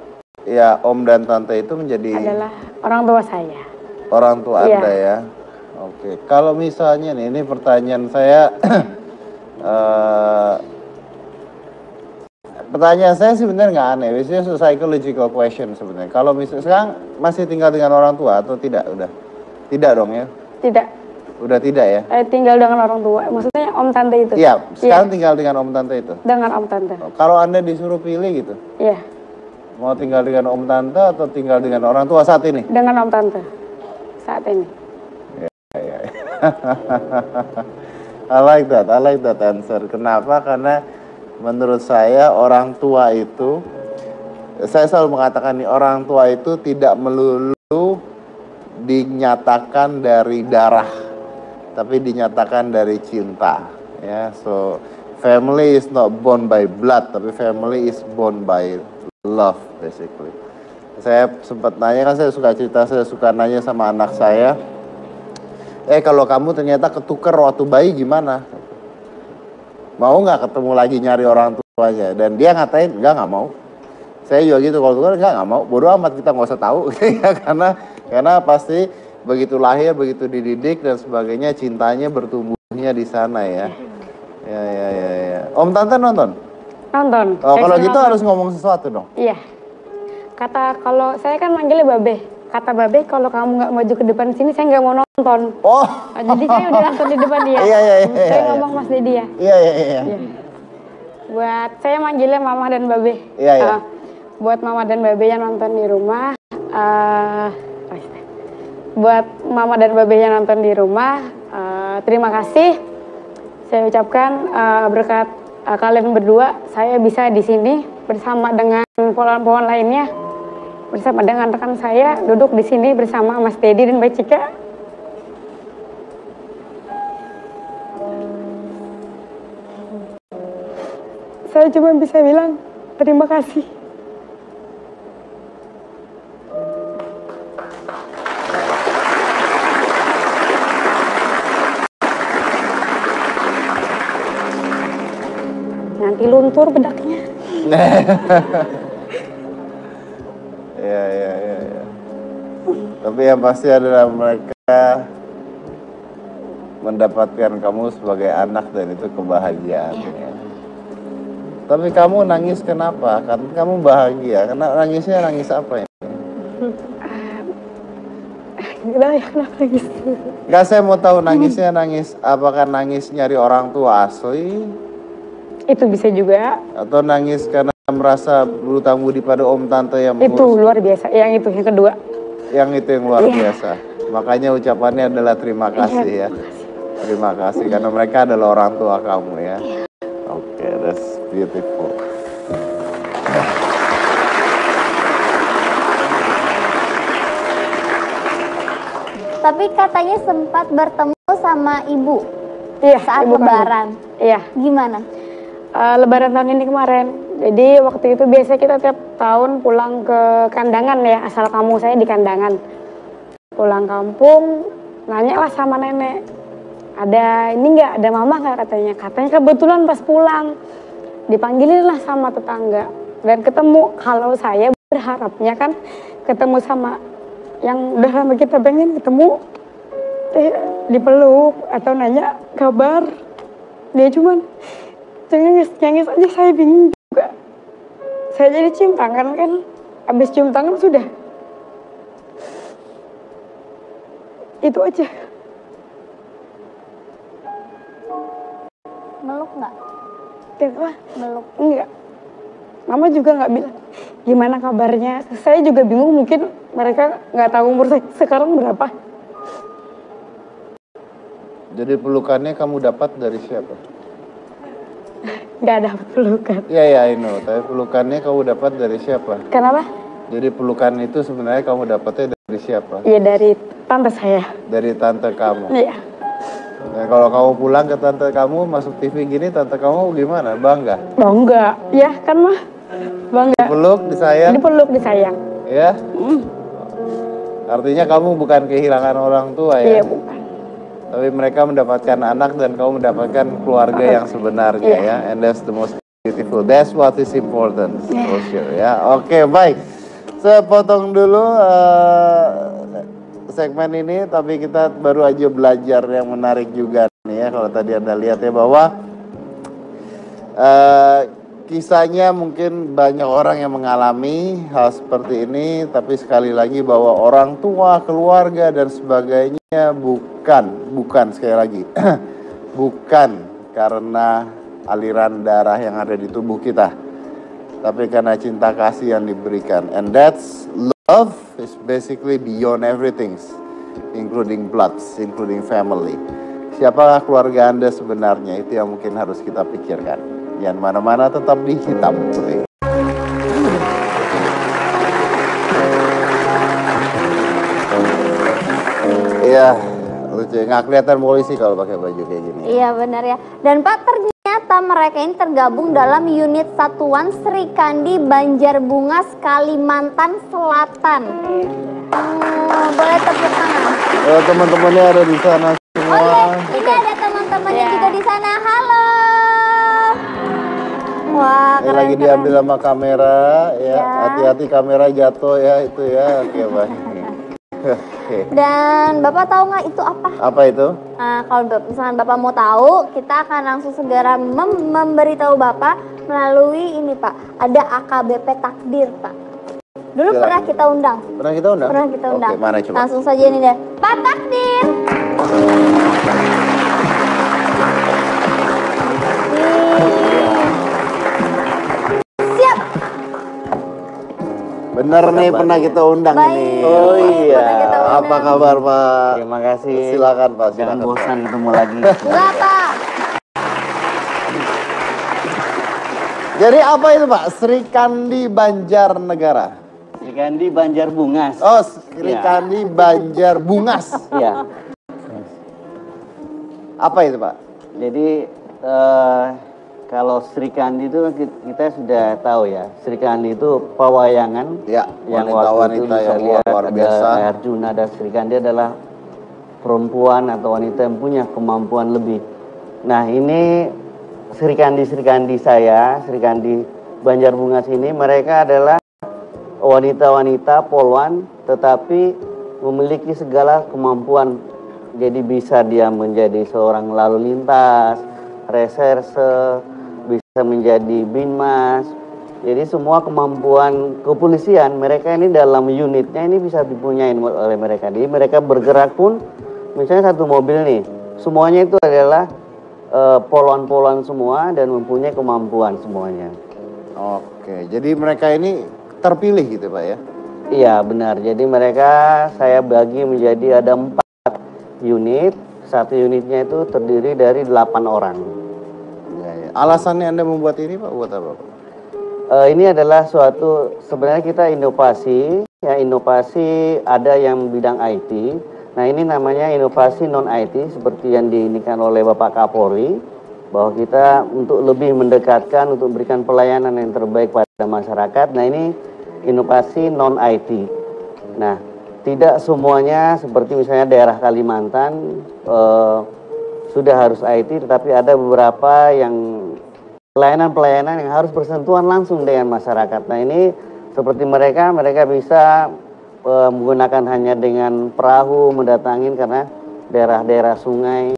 S3: ya om dan tante itu menjadi...
S4: Adalah orang tua saya.
S3: Orang tua Anda ya? Oke. Kalau misalnya nih, ini pertanyaan saya... pertanyaan saya sebenarnya nggak aneh, biasanya psychological question sebenarnya. Kalau misalnya sekarang masih tinggal dengan orang tua atau tidak? Udah? Tidak dong ya?
S4: Tidak.
S3: Udah tidak ya?
S4: Tinggal dengan orang tua, maksudnya om tante itu.
S3: Iya, sekarang tinggal dengan om tante itu?
S4: Dengan om tante.
S3: Kalau Anda disuruh pilih gitu?
S4: Iya.
S3: Mau tinggal dengan om tante atau tinggal dengan orang tua saat ini?
S4: Dengan om tante, saat ini.
S3: Ya. I like that answer. Kenapa? Karena menurut saya orang tua itu, saya selalu mengatakan nih, orang tua itu tidak melulu dinyatakan dari darah, tapi dinyatakan dari cinta. Ya, so family is not born by blood, tapi family is born by love, basically. Saya sempat nanya, kan saya suka cerita, saya suka nanya sama anak saya, kalau kamu ternyata ketukar waktu bayi gimana? Mau nggak ketemu lagi nyari orang tuanya? Dan dia ngatain, nggak mau. Saya juga gitu, kalau tukar nggak mau. Bodoh amat, kita nggak usah tahu. karena pasti begitu lahir, begitu dididik dan sebagainya, cintanya bertumbuhnya di sana ya. Ya. Om tante nonton?
S4: Nonton.
S3: Oh, kalau gitu harus ngomong sesuatu dong.
S4: Iya. Kalau saya kan manggilnya Babe. Kata Babe, kalau kamu nggak maju ke depan sini, saya nggak mau nonton.
S3: Oh.
S4: Jadi saya udah nonton di depan dia.
S3: Iya.
S4: Saya ngomong Mas Dedi ya.
S3: Iya.
S4: Buat saya manggilnya Mama dan Babe.
S3: Iya.
S4: Buat Mama dan Babe yang nonton di rumah, buat Mama dan Babe yang nonton di rumah, terima kasih. Saya ucapkan berkat kalian berdua, saya bisa di sini bersama dengan pohon-pohon lainnya, bersama dengan rekan saya duduk di sini bersama Mas Dedi dan Mbak Cika. Saya cuma bisa bilang terima kasih. Nanti luntur bedaknya.
S3: Iya. Tapi yang pasti adalah mereka mendapatkan kamu sebagai anak dan itu kebahagiaan. Ya. Tapi kamu nangis kenapa? Karena kamu bahagia. Karena nangisnya nangis apa ini?
S4: Kenapa nangis?
S3: Gak, saya mau tahu nangisnya nangis. Apakah nangis nyari orang tua asli?
S4: Itu bisa juga.
S3: Atau nangis karena merasa berhutang budi pada om tante yang mengurus?
S4: Itu luar biasa. Yang kedua.
S3: Yang itu yang luar biasa. Makanya ucapannya adalah terima kasih ya. Terima kasih karena mereka adalah orang tua kamu ya. Oke, that's beautiful.
S1: Tapi katanya sempat bertemu sama ibu saat
S4: ibu
S1: lebaran.
S4: Iya.
S1: Gimana?
S4: Lebaran tahun ini kemarin. Jadi waktu itu biasa kita tiap tahun pulang ke kandangan ya, asal kamu saya di kandangan. Pulang kampung, nanya lah sama nenek. Ada ini nggak, ada mama nggak katanya. Katanya kebetulan pas pulang, dipanggilin lah sama tetangga. Dan ketemu, kalau saya berharapnya kan ketemu sama yang udah lama kita pengen ketemu, dipeluk atau nanya kabar. Dia cuman nyangis aja, saya bingung juga. Saya jadi cium tangan kan, habis cium tangan sudah. Itu aja.
S1: Meluk nggak?
S4: Tidak,
S1: Meluk.
S4: enggak. Mama juga nggak bilang gimana kabarnya. Saya juga bingung, mungkin mereka nggak tahu umur saya sekarang berapa.
S3: Jadi pelukannya kamu dapat dari siapa?
S4: Nggak ada pelukan.
S3: Iya, ya, I know. Tapi pelukannya kamu dapat dari siapa?
S4: Kenapa?
S3: Jadi pelukan itu sebenarnya kamu dapatnya dari siapa?
S4: Iya, dari tante saya.
S3: Dari tante kamu.
S4: Iya.
S3: Nah, kalau kamu pulang ke tante kamu, masuk TV gini, tante kamu gimana? Bangga?
S4: Oh enggak, ya kan mah bangga.
S3: Peluk, disayang?
S4: Dipeluk, disayang.
S3: Ya? Artinya kamu bukan kehilangan orang tua ya?
S4: Iya, bukan.
S3: Tapi mereka mendapatkan anak dan kamu mendapatkan keluarga yang sebenarnya ya. And that's the most beautiful. That's what is important for sure ya. Oke, baik. Saya potong dulu segmen ini, tapi kita baru aja belajar yang menarik juga nih ya. Kalau tadi Anda lihat ya bahwa kisahnya mungkin banyak orang yang mengalami hal seperti ini, tapi sekali lagi bahwa orang tua, keluarga dan sebagainya bukan sekali lagi bukan karena aliran darah yang ada di tubuh kita, tapi karena cinta kasih yang diberikan. And that's love is basically beyond everything, including bloods, including family. Siapakah keluarga Anda sebenarnya? Itu yang mungkin harus kita pikirkan. Yang mana-mana tetap di Hitam Putih. Iya, lucu. Nggak kelihatan polisi kalau pakai baju kayak gini.
S1: Iya benar ya. Dan Pak, ternyata mereka ini tergabung dalam unit Satuan Sri Kandi Banjarbungas Kalimantan Selatan. Boleh tepuk tangan.
S3: Teman-temannya ada di sana semua.
S1: Oh iya, ini ada teman-temannya juga di sana. Halo. Wah,
S3: Ini lagi diambil sama kamera ya. Hati-hati kamera jatuh ya itu ya. Oke, baik. Oke.
S1: Dan Bapak tahu nggak itu apa?
S3: Apa itu?
S1: Nah, kalau misalnya Bapak mau tahu, kita akan langsung segera memberitahu Bapak melalui ini Pak. Ada AKBP Takdir Pak. Dulu
S3: Silakan.
S1: pernah kita undang.
S3: Pernah kita undang?
S1: Pernah kita undang.
S3: Oke, mana coba?
S1: Langsung saja ini deh. Pak Takdir. Siap.
S3: Bener nih pernah kita undang
S1: Baik.
S3: ini.
S1: Oh iya. Pernah kita undang.
S3: Apa kabar Pak?
S5: Terima kasih.
S3: Silakan Pak.
S5: Jangan
S3: Silakan.
S5: bosan ketemu lagi.
S1: Enggak Pak.
S3: Jadi apa itu Pak? Sri Kandi Banjarnegara.
S5: Sri Kandi Banjarbungas.
S3: Oh, Sri Kandi Banjarbungas.
S5: Iya.
S3: Apa itu Pak?
S5: Jadi kalau Sri Kandi itu kita sudah tahu ya. Sri Kandi itu pewayangan
S3: Ya,
S5: yang waktu itu
S3: wanita-wanita
S5: bisa
S3: yang
S5: lihat
S3: luar
S5: ada
S3: biasa.
S5: Arjuna dan Sri Kandi adalah perempuan atau wanita yang punya kemampuan lebih. Nah ini Sri Kandi saya, Sri Kandi Banjarbungas ini mereka adalah wanita-wanita polwan tetapi memiliki segala kemampuan. Jadi bisa dia menjadi seorang lalu lintas, reserse, bisa menjadi binmas. Jadi semua kemampuan kepolisian mereka ini dalam unitnya ini bisa dipunyain oleh mereka. Jadi mereka bergerak pun misalnya satu mobil nih, semuanya itu adalah polwan-polwan semua dan mempunyai kemampuan semuanya.
S3: Oke, jadi mereka ini terpilih gitu Pak ya?
S5: Iya benar, jadi mereka saya bagi menjadi ada 4 unit, satu unitnya itu terdiri dari 8 orang.
S3: Ya, ya. Alasannya Anda membuat ini Pak, buat apa Pak?
S5: Ini adalah suatu, sebenarnya kita inovasi, ya inovasi ada yang bidang IT. Nah ini namanya inovasi non IT seperti yang diinginkan oleh Bapak Kapolri, bahwa kita untuk lebih mendekatkan, untuk memberikan pelayanan yang terbaik pada masyarakat. Nah ini inovasi non IT. Nah tidak semuanya seperti misalnya daerah Kalimantan sudah harus IT, tetapi ada beberapa yang pelayanan-pelayanan yang harus bersentuhan langsung dengan masyarakat. Nah ini seperti mereka bisa menggunakan hanya dengan perahu mendatangin karena daerah-daerah sungai.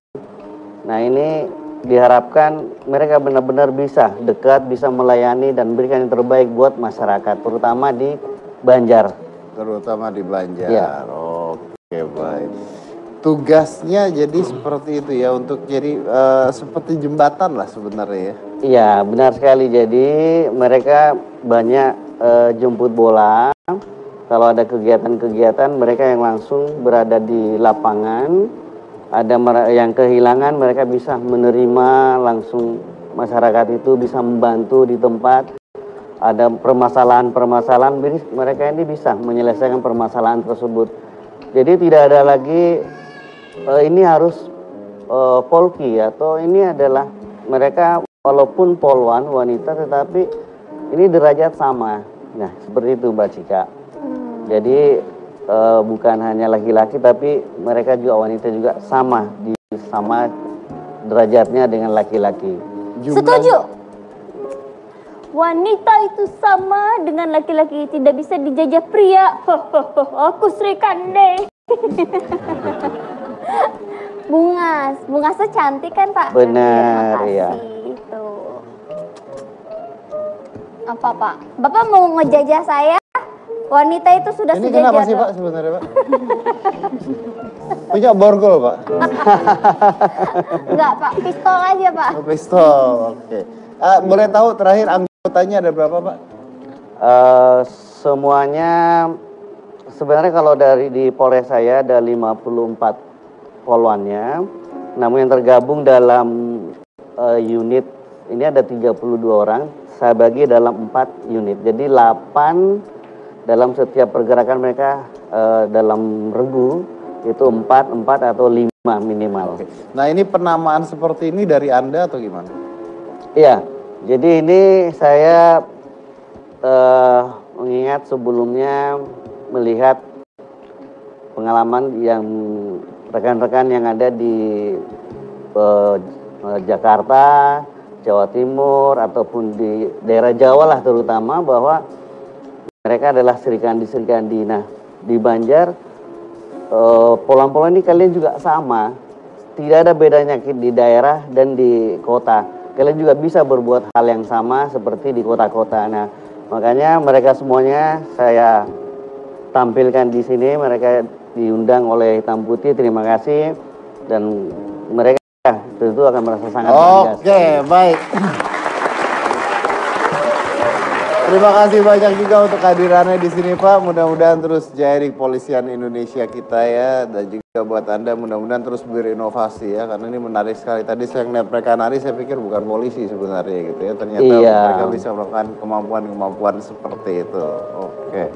S5: Nah ini diharapkan mereka benar-benar bisa dekat, bisa melayani dan berikan yang terbaik buat masyarakat, terutama di Banjar.
S3: Terutama di Banjar.
S5: Ya.
S3: Oke baik. Tugasnya jadi seperti itu ya, untuk jadi seperti jembatan lah sebenarnya ya.
S5: Iya benar sekali, jadi mereka banyak jemput bola. Kalau ada kegiatan-kegiatan mereka yang langsung berada di lapangan. Ada yang kehilangan mereka bisa menerima langsung, masyarakat itu bisa membantu di tempat. Ada permasalahan-permasalahan, mereka ini bisa menyelesaikan permasalahan tersebut. Jadi tidak ada lagi ini harus polki atau ini adalah mereka walaupun poluan wanita tetapi ini derajat sama. Nah seperti itu Mbak Cika. Jadi bukan hanya laki-laki tapi mereka juga wanita juga sama derajatnya dengan laki-laki.
S1: Setuju. Wanita itu sama dengan laki-laki, tidak bisa dijajah pria. Aku Sri Kandi. Bungas tuh cantik kan Pak?
S5: Benar ya.
S1: Itu. Apa Pak? Bapak mau ngejajah saya? Wanita itu sudah
S3: Ini
S1: sejajar.
S3: kenapa sih Pak sebenarnya Pak? Punya borgol Pak?
S1: Enggak Pak, pistol aja Pak.
S3: Oh, pistol, oke. Boleh tahu terakhir anggotanya ada berapa Pak?
S5: Semuanya sebenarnya kalau di Polres saya ada 54 poluannya. Namun yang tergabung dalam unit ini ada 32 orang. Saya bagi dalam 4 unit. Jadi 8 dalam setiap pergerakan mereka dalam regu itu 4 atau 5 minimal.
S3: Oke. Nah ini penamaan seperti ini dari Anda atau gimana?
S5: Iya, jadi ini saya mengingat sebelumnya melihat pengalaman yang rekan-rekan yang ada di Jakarta, Jawa Timur ataupun di daerah Jawa lah terutama, bahwa mereka adalah serikandi. Nah, di Banjar, pola-pola ini kalian juga sama. Tidak ada bedanya di daerah dan di kota. Kalian juga bisa berbuat hal yang sama seperti di kota-kota. Nah, makanya mereka semuanya saya tampilkan di sini. Mereka diundang oleh Hitam Putih, terima kasih. Dan mereka tentu akan merasa sangat bangga.
S3: Oke, baik. Terima kasih banyak juga untuk kehadirannya di sini Pak. Mudah-mudahan terus jaya di kepolisian Indonesia kita ya, dan juga buat Anda mudah-mudahan terus berinovasi ya, karena ini menarik sekali. Tadi saya ngeliat mereka nari, saya pikir bukan polisi sebenarnya gitu ya. Ternyata mereka bisa melakukan kemampuan-kemampuan seperti itu. Oke,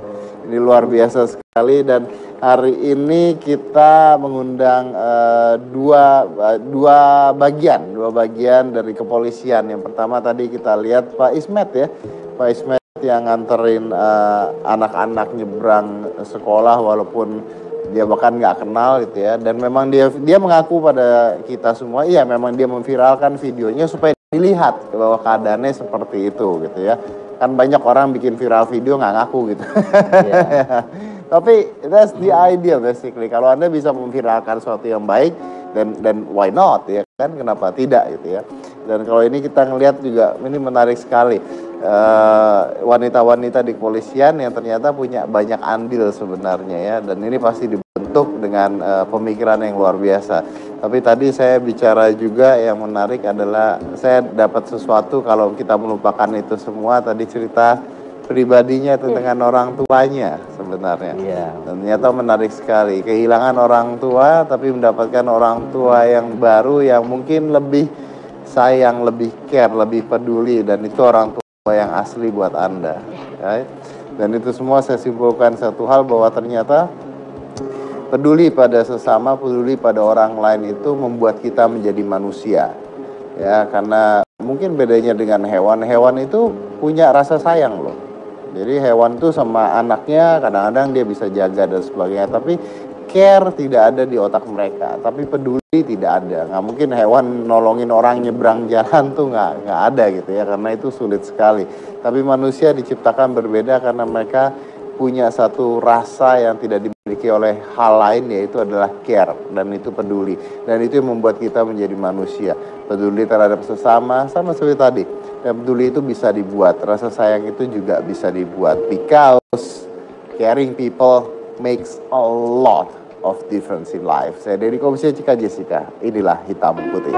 S3: ini luar biasa sekali. Dan hari ini kita mengundang dua bagian dari kepolisian. Yang pertama tadi kita lihat Pak Ismet ya, Pak Ismet yang nganterin anak-anak nyebrang sekolah walaupun dia bahkan nggak kenal gitu ya. Dan memang dia mengaku pada kita semua, iya memang dia memviralkan videonya supaya dilihat bahwa keadaannya seperti itu gitu ya. Kan banyak orang bikin viral video nggak ngaku gitu. Yeah. Tapi that's the idea basically. Kalau Anda bisa memviralkan sesuatu yang baik, dan why not ya kan, kenapa tidak gitu ya. Dan kalau ini kita ngelihat juga ini menarik sekali. Wanita-wanita di kepolisian yang ternyata punya banyak andil sebenarnya ya, dan ini pasti dibentuk dengan pemikiran yang luar biasa. Tapi tadi saya bicara juga yang menarik adalah saya dapat sesuatu kalau kita melupakan itu semua. Tadi cerita pribadinya itu dengan orang tuanya sebenarnya.
S5: Iya.
S3: Dan ternyata menarik sekali. Kehilangan orang tua tapi mendapatkan orang tua yang baru yang mungkin lebih sayang, lebih care, lebih peduli, dan itu orang tua yang asli buat Anda. Right? Dan itu semua saya simpulkan satu hal, bahwa ternyata peduli pada sesama, peduli pada orang lain itu membuat kita menjadi manusia. Ya, karena mungkin bedanya dengan hewan itu punya rasa sayang loh. Jadi hewan tuh sama anaknya kadang-kadang dia bisa jaga dan sebagainya, tapi care tidak ada di otak mereka, tapi peduli tidak ada. Nggak mungkin hewan nolongin orang nyebrang jalan tuh nggak ada gitu ya, karena itu sulit sekali. Tapi manusia diciptakan berbeda karena mereka punya satu rasa yang tidak dimiliki oleh hal lain, yaitu adalah care, dan itu peduli. Dan itu yang membuat kita menjadi manusia. Peduli terhadap sesama, sama seperti tadi. Dan peduli itu bisa dibuat, rasa sayang itu juga bisa dibuat. Because caring people makes a lot of difference in life. Saya Deddy Komisia Cika Jessica, inilah Hitam Putih.